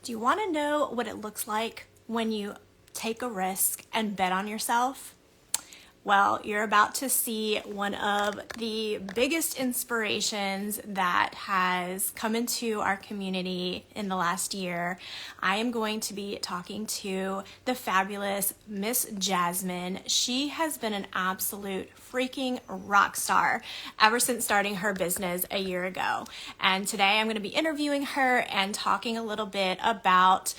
Do you want to know what it looks like when you take a risk and bet on yourself? Well, you're about to see one of the biggest inspirations that has come into our community in the last year. I am going to be talking to the fabulous Miss Jasmin. She has been an absolute freaking rock star ever since starting her business a year ago. And today I'm going to be interviewing her and talking a little bit about,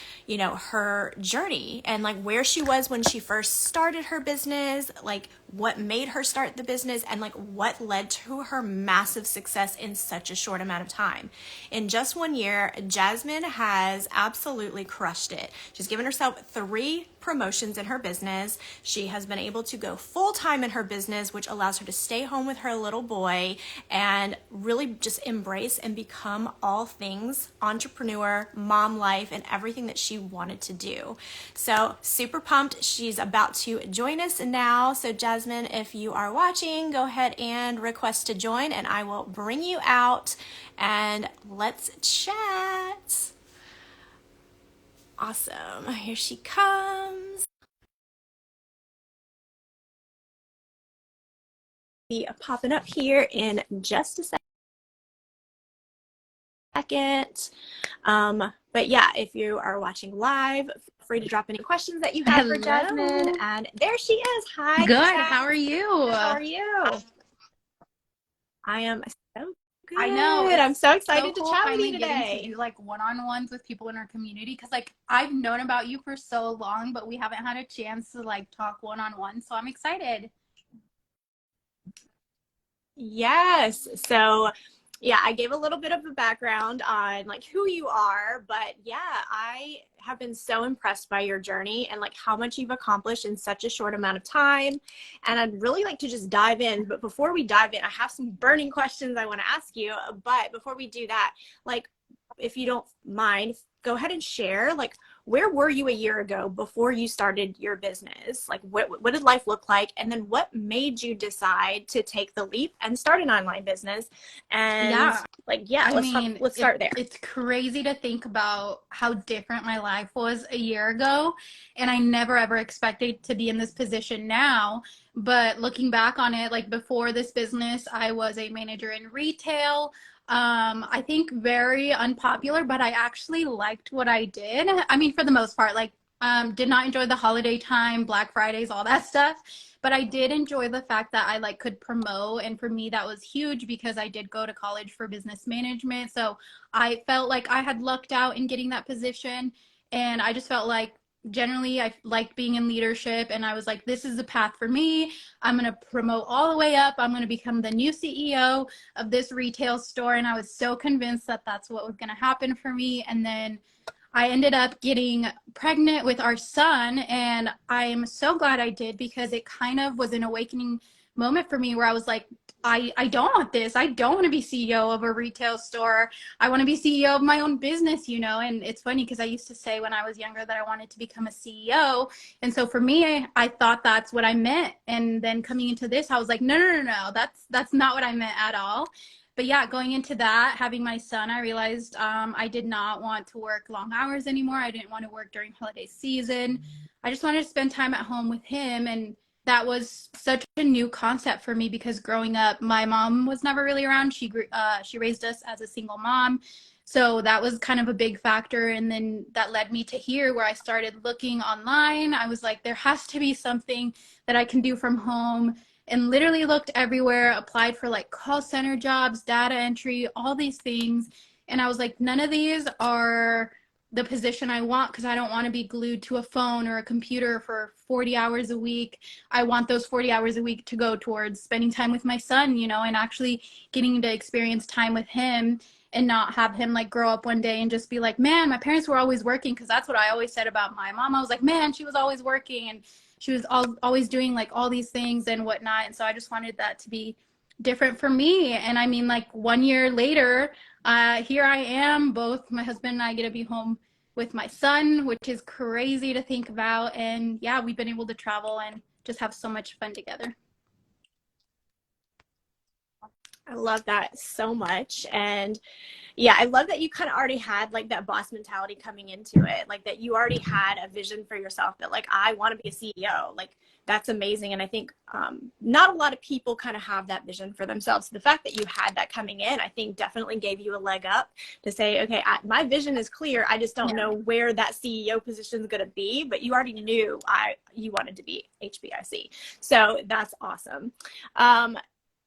her journey and like where she was when she first started her business, like what made her start the business, and like what led to her massive success in such a short amount of time. In just 1 year, Jasmin has absolutely crushed it. She's given herself 3 promotions in her business. She has been able to go full-time in her business, which allows her to stay home with her little boy and really just embrace and become all things entrepreneur, mom life, and everything that she wanted to do. So super pumped. She's about to join us now. So Jasmin, if you are watching, go ahead and request to join and I will bring you out and let's chat. Awesome. Here she comes. Be popping up here in just a second. But yeah, if you are watching live, feel free to drop any questions that you have for Jasmin. Hello. And there she is. Hi. Good. Jas. How are you? How are you? I am so good. I know. I'm so excited So cool to chat with finally you getting today. to do like one-on-ones with people in our community because like I've known about you for so long, but we haven't had a chance to like talk one-on-one. So I'm excited. Yes. So, yeah, I gave a little bit of a background on like who you are, but yeah, I have been so impressed by your journey and like how much you've accomplished in such a short amount of time. And I'd really like to just dive in. But before we dive in, I have some burning questions I want to ask you. But before we do that, like, if you don't mind, go ahead and share like where were you a year ago before you started your business? Like what did life look like? And then what made you decide to take the leap and start an online business? And Yeah. like, yeah, I mean, let's start there. it's crazy to think about how different my life was a year ago. And I never ever expected to be in this position now. But looking back on it, like before this business, I was a manager in retail. I think very unpopular, but I actually liked what I did. I mean, for the most part, like, did not enjoy the holiday time, Black Fridays, all that stuff. But I did enjoy the fact that I like could promote, and for me that was huge because I did go to college for business management. So I felt like I had lucked out in getting that position, and I just felt like generally I liked being in leadership, and I was like, this is the path for me. I'm going to promote all the way up. I'm going to become the new CEO of this retail store, and I was so convinced that that's what was going to happen for me. And then I ended up getting pregnant with our son, and I'm so glad I did because it kind of was an awakening moment for me where I was like, I don't want this. I don't want to be CEO of a retail store. I want to be CEO of my own business, you know? And it's funny because I used to say when I was younger that I wanted to become a CEO. And so for me, I thought that's what I meant. And then coming into this, I was like, no. That's not what I meant at all. But yeah, going into that, having my son, I realized I did not want to work long hours anymore. I didn't want to work during holiday season. I just wanted to spend time at home with him. And that was such a new concept for me because growing up, my mom was never really around. She raised us as a single mom. So that was kind of a big factor. And then that led me to here where I started looking online. I was like, there has to be something that I can do from home, and literally looked everywhere, applied for like call center jobs, data entry, all these things. And I was like, none of these are the position I want because I don't want to be glued to a phone or a computer for 40 hours a week. I want those 40 hours a week to go towards spending time with my son, you know, and actually getting to experience time with him and not have him like grow up one day and just be like, man, my parents were always working. Because that's what I always said about my mom. I was like, man, she was always working. And she was always doing like all these things and whatnot. And so I just wanted that to be different for me. And I mean, like 1 year later, here I am. Both my husband and I get to be home with my son, which is crazy to think about. And yeah, we've been able to travel and just have so much fun together. I love that so much. And yeah, I love that you kind of already had like that boss mentality coming into it, like that you already had a vision for yourself that like, I want to be a CEO. Like, that's amazing. And I think not a lot of people kind of have that vision for themselves. So the fact that you had that coming in, I think definitely gave you a leg up to say, okay, my vision is clear. I just don't Yeah. know where that CEO position is going to be, but you already knew you wanted to be HBIC. So that's awesome.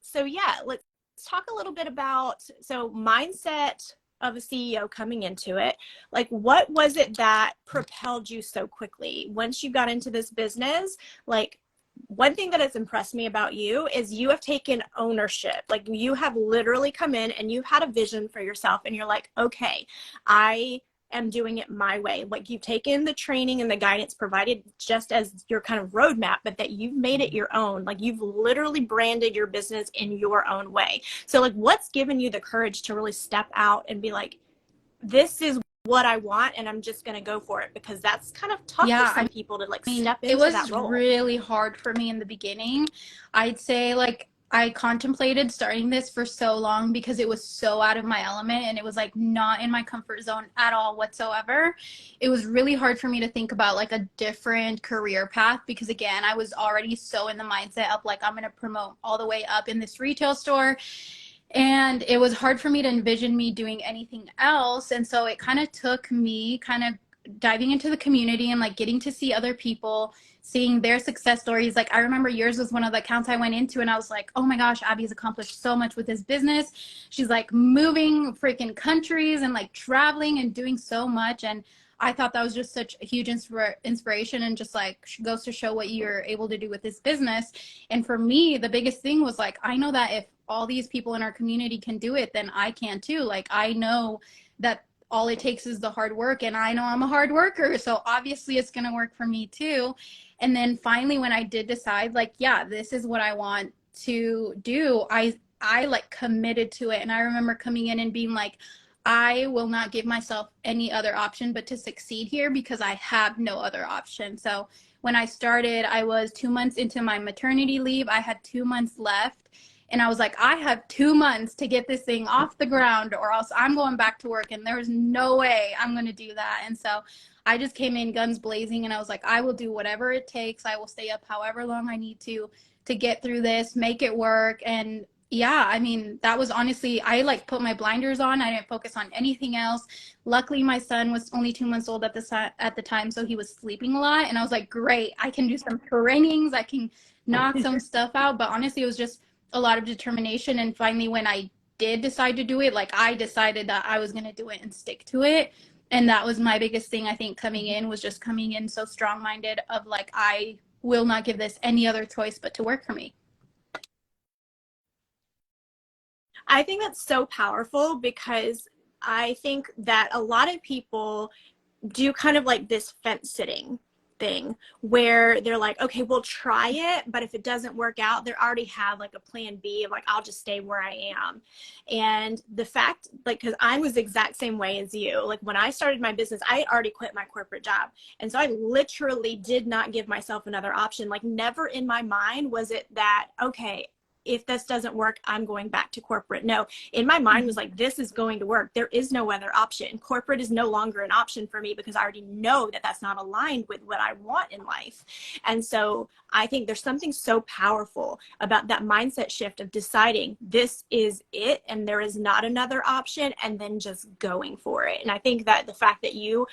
So yeah, let's talk a little bit about mindset of a CEO coming into it. Like, what was it that propelled you so quickly once you got into this business? Like, one thing that has impressed me about you is you have taken ownership. Like, you have literally come in and you've had a vision for yourself, and you're like, okay, I am doing it my way. Like, you've taken the training and the guidance provided just as your kind of roadmap, but that you've made it your own. Like, you've literally branded your business in your own way. So like, what's given you the courage to really step out and be like, this is what I want and I'm just going to go for it? Because that's kind of tough for Yeah, some people to like mean, step it into that was role. really hard for me in the beginning. I'd say like I contemplated starting this for so long because it was so out of my element and it was like not in my comfort zone at all whatsoever. It was really hard for me to think about like a different career path because again, I was already so in the mindset of like I'm going to promote all the way up in this retail store. And it was hard for me to envision me doing anything else. And so it kind of took me kind of diving into the community and like getting to see other people, seeing their success stories. Like I remember yours was one of the accounts I went into and I was like, oh my gosh, Abby's accomplished so much with this business. She's like moving freaking countries and like traveling and doing so much. And I thought that was just such a huge inspiration and just like goes to show what you're able to do with this business. And for me, the biggest thing was like, I know that if all these people in our community can do it, then I can too. Like I know that all it takes is the hard work and I know I'm a hard worker. So obviously it's going to work for me too. And then finally when I did decide like, yeah, this is what I want to do, I like committed to it. And I remember coming in and being like, I will not give myself any other option but to succeed here because I have no other option. So when I started, I was 2 months into my maternity leave. I had 2 months left. And I was like, I have 2 months to get this thing off the ground or else I'm going back to work. And there's no way I'm going to do that. And so I just came in guns blazing and I was like, I will do whatever it takes. I will stay up however long I need to get through this, make it work. And yeah, I mean, that was honestly, I like put my blinders on. I didn't focus on anything else. Luckily, my son was only 2 months old at the time, so he was sleeping a lot. And I was like, great, I can do some trainings. I can knock some stuff out. But honestly, it was just a lot of determination. And finally, when I did decide to do it, like I decided that I was going to do it and stick to it. And that was my biggest thing, I think, coming in was just coming in so strong minded of like, I will not give this any other choice but to work for me. I think that's so powerful because I think that a lot of people do kind of like this fence sitting thing where they're like, okay, we'll try it, but if it doesn't work out, they already have like a plan B of like, I'll just stay where I am. And the fact, like, because I was the exact same way as you, like when I started my business, I had already quit my corporate job. And so I literally did not give myself another option. Like, never in my mind was it that, okay, if this doesn't work, I'm going back to corporate. No, in my mind was like, this is going to work. There is no other option. Corporate is no longer an option for me because I already know that that's not aligned with what I want in life. And so I think there's something so powerful about that mindset shift of deciding this is it and there is not another option and then just going for it. And I think that the fact that you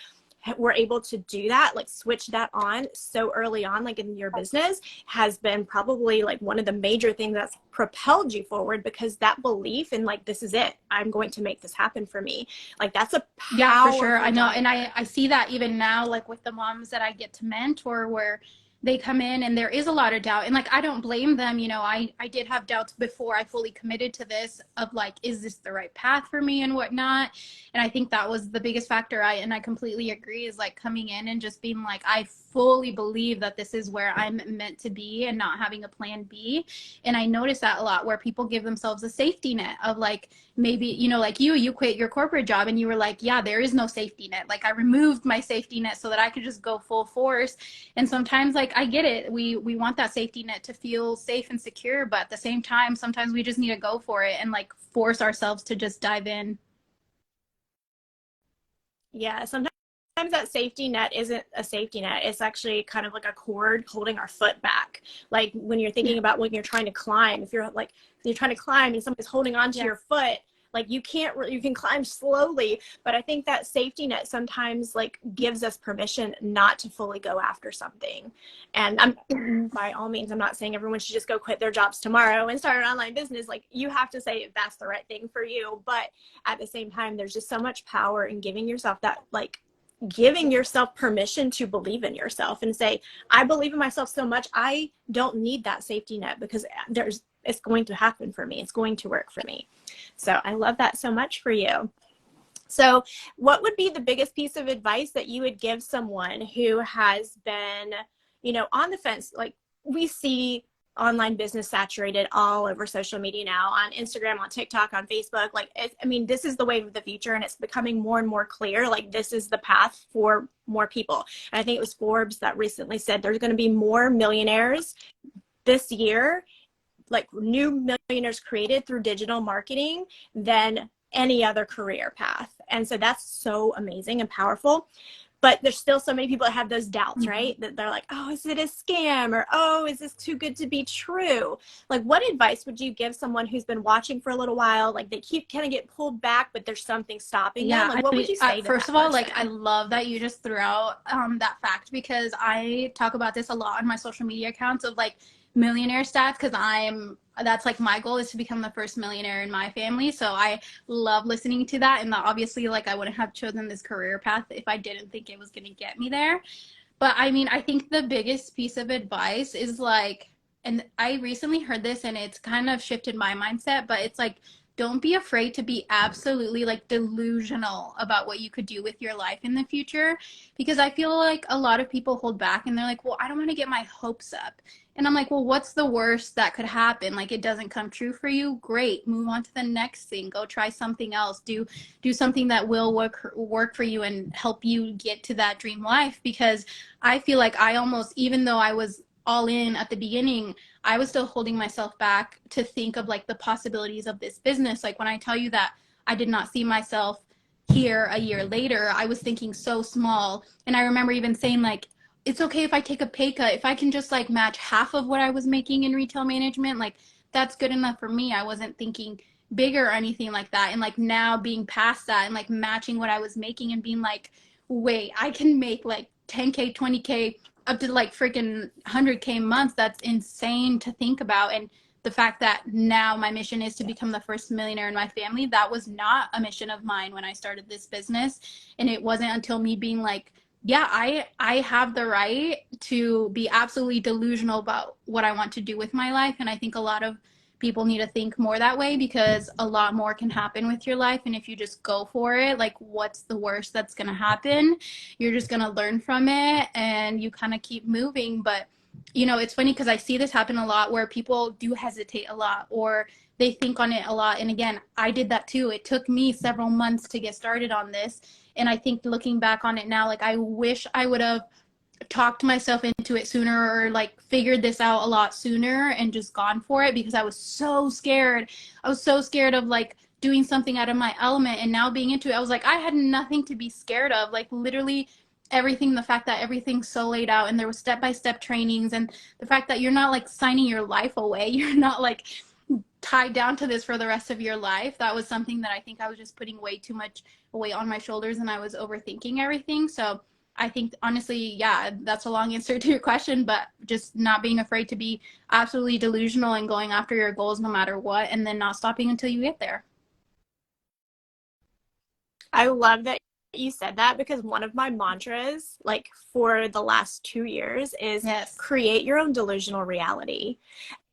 were able to do that, like switch that on so early on, like in your business, has been probably like one of the major things that's propelled you forward, because that belief in like, this is it, I'm going to make this happen for me. Like, that's a Yeah, for sure. I powerful know. And dynamic. I see that even now, like with the moms that I get to mentor, where they come in and there is a lot of doubt. And like, I don't blame them. You know, I did have doubts before I fully committed to this of like, is this the right path for me and whatnot? And I think that was the biggest factor. And I completely agree is like coming in and just being like, I fully believe that this is where I'm meant to be and not having a plan B. And I notice that a lot where people give themselves a safety net of like, maybe, you know, like you quit your corporate job and you were like, yeah, there is no safety net. Like I removed my safety net so that I could just go full force. And sometimes like I get it. We want that safety net to feel safe and secure, but at the same time, sometimes we just need to go for it and like force ourselves to just dive in. Yeah, sometimes that safety net isn't a safety net. It's actually kind of like a cord holding our foot back. Like when you're thinking about when you're trying to climb, if you're trying to climb and somebody's holding onto your foot, like you can climb slowly, but I think that safety net sometimes like gives us permission not to fully go after something. And by all means, I'm not saying everyone should just go quit their jobs tomorrow and start an online business. Like you have to say if that's the right thing for you, but at the same time, there's just so much power in giving yourself permission to believe in yourself and say, I believe in myself so much, I don't need that safety net because it's going to happen for me. It's going to work for me. So I love that so much for you. So what would be the biggest piece of advice that you would give someone who has been, on the fence? Like we see online business saturated all over social media now, on Instagram, on TikTok, on Facebook. Like, this is the wave of the future, and it's becoming more and more clear. Like this is the path for more people. And I think it was Forbes that recently said there's going to be more millionaires this year, like new millionaires created through digital marketing, than any other career path. And so that's so amazing and powerful. But there's still so many people that have those doubts, right? That they're like, oh, is it a scam? Or, oh, is this too good to be true? Like, what advice would you give someone who's been watching for a little while? Like, they keep kind of get pulled back, but there's something stopping them. Like, what would you say to first that of all, person? like I love that you just threw out that fact, because I talk about this a lot on my social media accounts of like millionaire stats, because that's like my goal is to become the first millionaire in my family. So I love listening to that, and that obviously like I wouldn't have chosen this career path if I didn't think it was going to get me there. But I think the biggest piece of advice is like, and I recently heard this and it's kind of shifted my mindset, but it's like, don't be afraid to be absolutely like delusional about what you could do with your life in the future. Because I feel like a lot of people hold back and they're like, well, I don't want to get my hopes up. And I'm like, well, what's the worst that could happen? Like, it doesn't come true for you. Great. Move on to the next thing. Go try something else. Do something that will work for you and help you get to that dream life. Because I feel like I almost, even though I was all in at the beginning, I was still holding myself back to think of like the possibilities of this business. Like when I tell you that I did not see myself here a year later, I was thinking so small. And I remember even saying like, it's okay if I take a pay cut. If I can just like match half of what I was making in retail management, like that's good enough for me. I wasn't thinking bigger or anything like that. And like now being past that and like matching what I was making and being like, wait, I can make like 10K, 20K, up to like freaking 100K months. That's insane to think about. And the fact that now my mission is to become the first millionaire in my family, that was not a mission of mine when I started this business. And it wasn't until me being like, yeah, I have the right to be absolutely delusional about what I want to do with my life. And I think a lot of people need to think more that way, because a lot more can happen with your life. And if you just go for it, like what's the worst that's going to happen? You're just going to learn from it and you kind of keep moving. But it's funny because I see this happen a lot where people do hesitate a lot or they think on it a lot. And again, I did that too. It took me several months to get started on this. And I think looking back on it now, like I wish I would have talked myself into it sooner, or like figured this out a lot sooner and just gone for it, because I was so scared. I was so scared of like doing something out of my element, and now being into it, I was like, I had nothing to be scared of. Like literally everything, the fact that everything's so laid out and there was step-by-step trainings, and the fact that you're not like signing your life away, you're not like tied down to this for the rest of your life. That was something that I think I was just putting way too much weight on my shoulders, and I was overthinking everything. So I think honestly, yeah, that's a long answer to your question, but just not being afraid to be absolutely delusional and going after your goals no matter what, and then not stopping until you get there. I love that you said that, because one of my mantras, like for the last 2 years, is Yes. create your own delusional reality.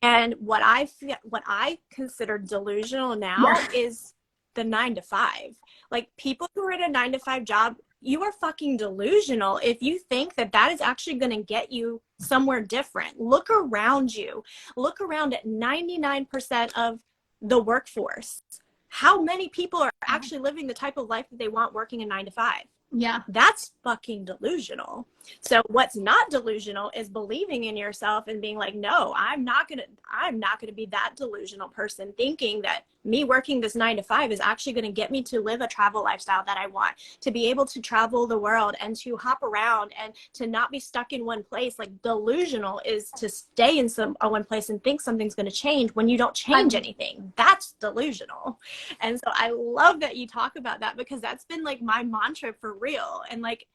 And what I consider delusional now is the 9 to 5. Like people who are in a 9 to 5 job, you are fucking delusional if you think that that is actually going to get you somewhere different. Look around you. Look around at 99% of the workforce. How many people are actually living the type of life that they want working a 9 to 5? Yeah. That's fucking delusional. So what's not delusional is believing in yourself and being like, no, I'm not going to be that delusional person thinking that me working this 9 to 5 is actually going to get me to live a travel lifestyle that I want, to be able to travel the world and to hop around and to not be stuck in one place. Like delusional is to stay in one place and think something's going to change when you don't change anything. That's delusional. And so I love that you talk about that, because that's been like my mantra for real. And like,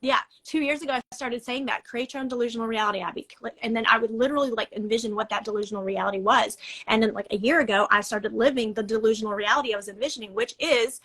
yeah, 2 years ago, I started saying that, create your own delusional reality, Abby. And then I would literally like envision what that delusional reality was. And then like a year ago, I started living the delusional reality I was envisioning, which is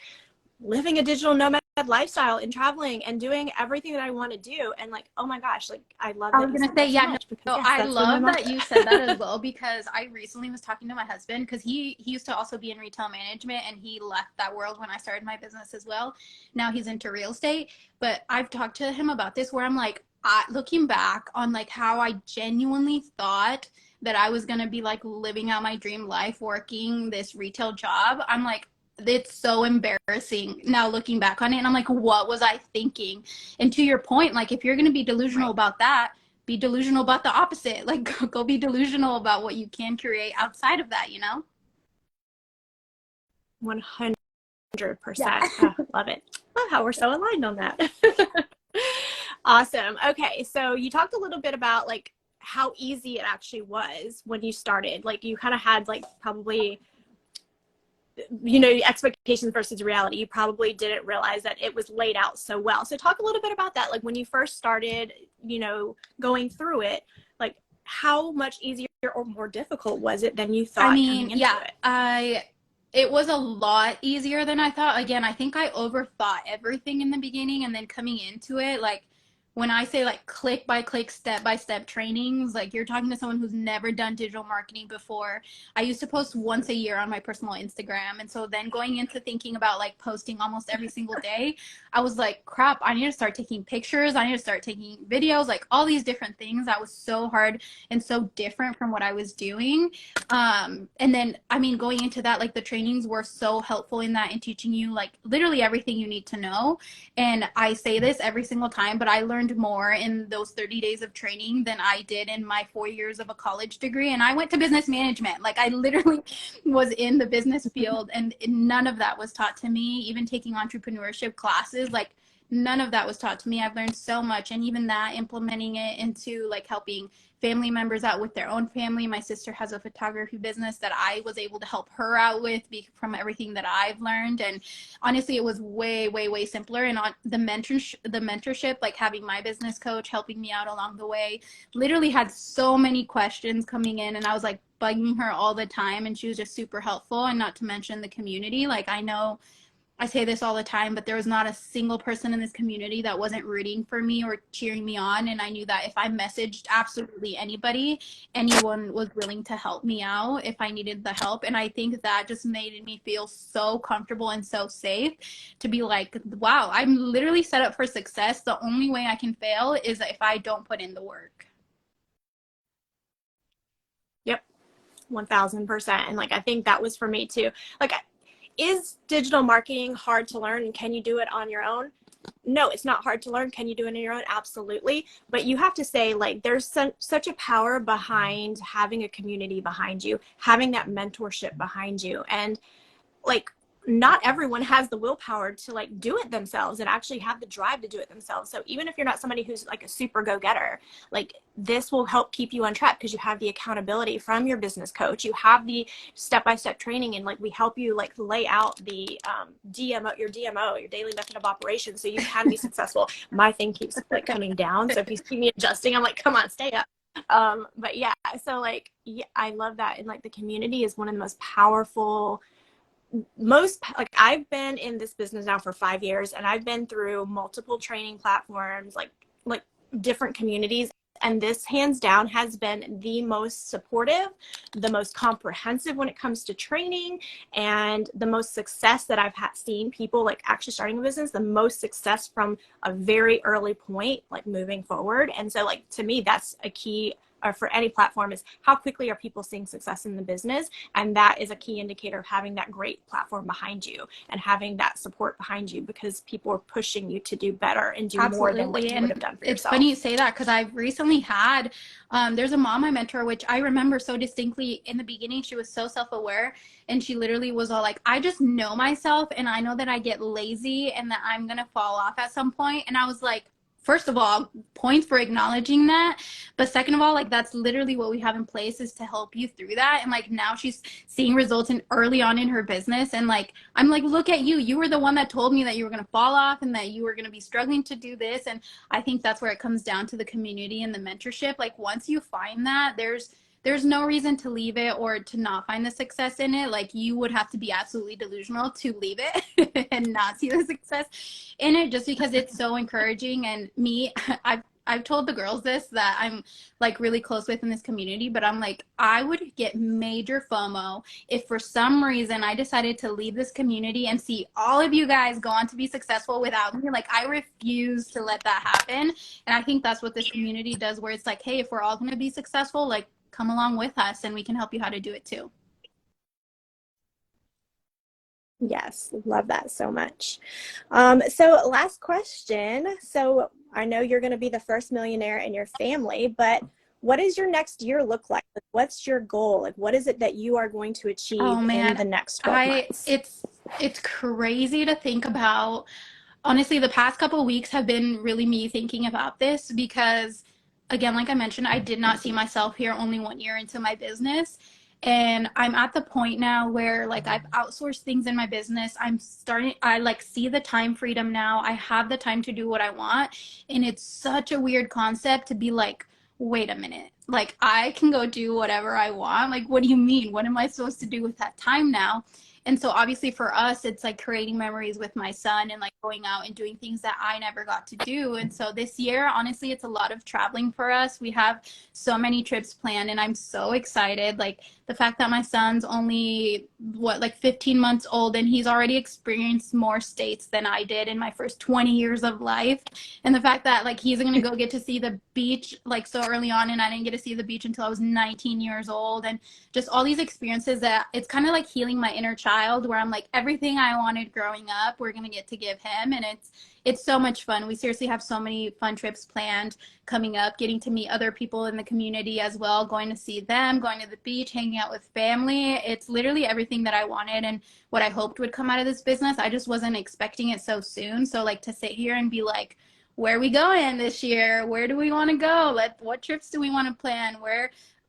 living a digital nomad lifestyle and traveling and doing everything that I want to do. And like, oh my gosh, like I love I that was you gonna said say, that so yeah, much, because no, yes, I that's been my love that mantra. you said that as well, because I recently was talking to my husband, because he used to also be in retail management, and he left that world when I started my business as well. Now he's into real estate, but I've talked to him about this, where I'm like, looking back on like how I genuinely thought that I was gonna be like living out my dream life working this retail job. I'm like, it's so embarrassing now looking back on it, and I'm like, what was I thinking? And to your point, like if you're going to be delusional about that, be delusional about the opposite. Like go be delusional about what you can create outside of that, you know? 100%. Yeah. Love it. Love how we're so aligned on that. Awesome. Okay, so you talked a little bit about like how easy it actually was when you started. Like you kind of had like probably, you know, expectations versus reality. You probably didn't realize that it was laid out so well. So talk a little bit about that. Like when you first started, you know, going through it, like how much easier or more difficult was it than you I thought mean, coming into yeah, it? it was a lot easier than I thought. Again, I think I overthought everything in the beginning, and then coming into it, like when I say like click by click, step by step trainings, like you're talking to someone who's never done digital marketing before. I used to post once a year on my personal Instagram. And so then going into thinking about like posting almost every single day, I was like, crap, I need to start taking pictures. I need to start taking videos, like all these different things. That was so hard and so different from what I was doing. And then I mean, going into that, like the trainings were so helpful in that, and teaching you like literally everything you need to know. And I say this every single time, but I learned more in those 30 days of training than I did in my 4 years of a college degree. And I went to business management. Like I literally was in the business field, and none of that was taught to me. Even taking entrepreneurship classes, like none of that was taught to me. I've learned so much, and even that, implementing it into like helping family members out with their own family. My sister has a photography business that I was able to help her out with from everything that I've learned. And honestly, it was way, way, way simpler. And on the mentorship, like having my business coach helping me out along the way, literally had so many questions coming in, and I was like bugging her all the time, and she was just super helpful. And not to mention the community. Like I know I say this all the time, but there was not a single person in this community that wasn't rooting for me or cheering me on. And I knew that if I messaged absolutely anybody, anyone was willing to help me out if I needed the help. And I think that just made me feel so comfortable and so safe to be like, wow, I'm literally set up for success. The only way I can fail is if I don't put in the work. Yep, 1000%. And like I think that was for me too. Like, is digital marketing hard to learn, and can you do it on your own? No, it's not hard to learn. Can you do it on your own? Absolutely. But you have to say, like, there's such a power behind having a community behind you, having that mentorship behind you. And like, not everyone has the willpower to like do it themselves and actually have the drive to do it themselves. So even if you're not somebody who's like a super go-getter, like this will help keep you on track, because you have the accountability from your business coach, you have the step-by-step training, and like we help you like lay out the DMO, your daily method of operation, so you can be successful. My thing keeps like coming down, so if you see me adjusting, I'm like, come on, stay up. But yeah, so like, yeah, I love that. And like the community is one of the most powerful, most, like I've been in this business now for 5 years, and I've been through multiple training platforms, like different communities, and this hands down has been the most supportive, the most comprehensive when it comes to training, and the most success that I've seen people like actually starting a business, the most success from a very early point, like moving forward. And so like to me, that's a key or for any platform is how quickly are people seeing success in the business. And that is a key indicator of having that great platform behind you and having that support behind you, because people are pushing you to do better and do more than what Absolutely. you would And have done for it's funny you yourself. say that because I've recently had, there's a mom I mentor, which I remember so distinctly in the beginning. She was so self aware and she literally was all like, I just know myself and I know that I get lazy and that I'm going to fall off at some point. And I was like, first of all, points for acknowledging that. But second of all, like that's literally what we have in place is to help you through that. And like now she's seeing results in early on in her business. And like, I'm like, look at you. You were the one that told me that you were going to fall off and that you were going to be struggling to do this. And I think that's where it comes down to the community and the mentorship. Like once you find that, there's no reason to leave it or to not find the success in it. Like you would have to be absolutely delusional to leave it and not see the success in it, just because it's so encouraging. And me, I've told the girls this that I'm like really close with in this community, but I'm like, I would get major FOMO if for some reason I decided to leave this community and see all of you guys go on to be successful without me. Like I refuse to let that happen. And I think that's what this community does, where it's like, hey, if we're all going to be successful, like come along with us and we can help you how to do it too. Yes, love that so much. So last question. So I know you're going to be the first millionaire in your family, but what does your next year look like? What's your goal? Like, what is it that you are going to Oh achieve in man, the next 12 I months? it's crazy to think about. Honestly, the past couple of weeks have been really me thinking about this because, again, like I mentioned, I did not see myself here only 1 year into my business. And I'm at the point now where like I've outsourced things in my business. I like see the time freedom now. I have the time to do what I want. And it's such a weird concept to be like, wait a minute, like I can go do whatever I want. Like, what do you mean? What am I supposed to do with that time now? And so obviously for us, it's like creating memories with my son and like going out and doing things that I never got to do. And so this year, honestly, it's a lot of traveling for us. We have so many trips planned and I'm so excited. Like the fact that my son's only like 15 months old and he's already experienced more states than I did in my first 20 years of life. And the fact that like he's going to go get to see the beach like so early on and I didn't get to see the beach until I was 19 years old. And just all these experiences that it's kind of like healing my inner child where I'm like everything I wanted growing up we're going to get to give him. And it's so much fun. We seriously have so many fun trips planned coming up, getting to meet other people in the community as well, going to see them, going to the beach, hanging out with family. It's literally everything that I wanted and what I hoped would come out of this business. I just wasn't expecting it so soon. So like to sit here and be like, where are we going this year? Where do we want to go? What trips do we want to plan?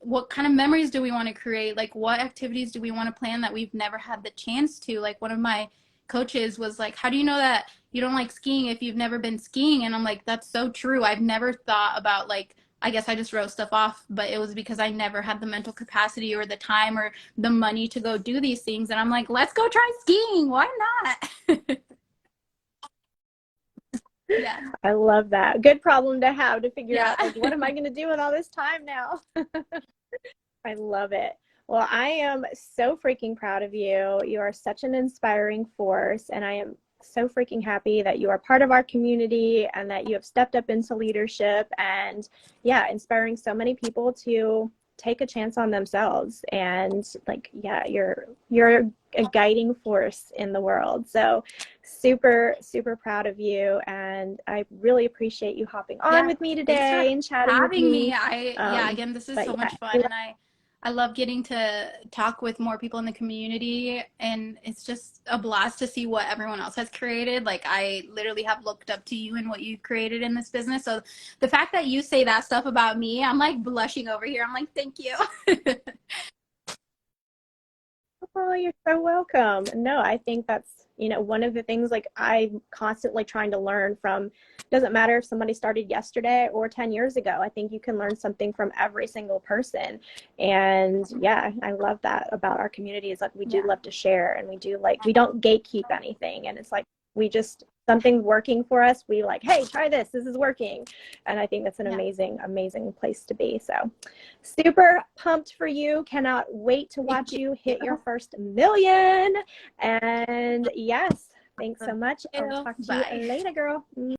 What kind of memories do we want to create? Like what activities do we want to plan that we've never had the chance to? Like one of my coaches was like, how do you know that you don't like skiing if you've never been skiing? And I'm like, that's so true. I've never thought about like, I guess I just wrote stuff off, but it was because I never had the mental capacity or the time or the money to go do these things. And I'm like, let's go try skiing. Why not? Yeah. I love that. Good problem to have, to figure Yeah. out, like, what am I going to do with all this time now? I love it. Well, I am so freaking proud of you. You are such an inspiring force, and I am so freaking happy that you are part of our community and that you have stepped up into leadership and, yeah, inspiring so many people to take a chance on themselves. And like, yeah, you're a guiding force in the world. So super, super proud of you. And I really appreciate you hopping on Yeah, with me thanks for today and chatting with having me. me. Yeah, again, this is But so yeah, much fun and I love getting to talk with more people in the community and it's just a blast to see what everyone else has created. Like I literally have looked up to you and what you've created in this business. So the fact that you say that stuff about me, I'm like blushing over here. I'm like, thank you. oh, you're so welcome. No, I think that's, one of the things like I'm constantly trying to learn from. Doesn't matter if somebody started yesterday or 10 years ago. I think you can learn something from every single person. And yeah, I love that about our community is like we do Yeah. love to share and we don't gatekeep anything. And it's like we just something's working for us. We like, hey, try this. This is working. And I think that's an Yeah. amazing, amazing place to be. So super pumped for you. Cannot wait to Thank watch you. you hit your first million. And yes, thanks so much. I'll talk to you Bye. later, girl.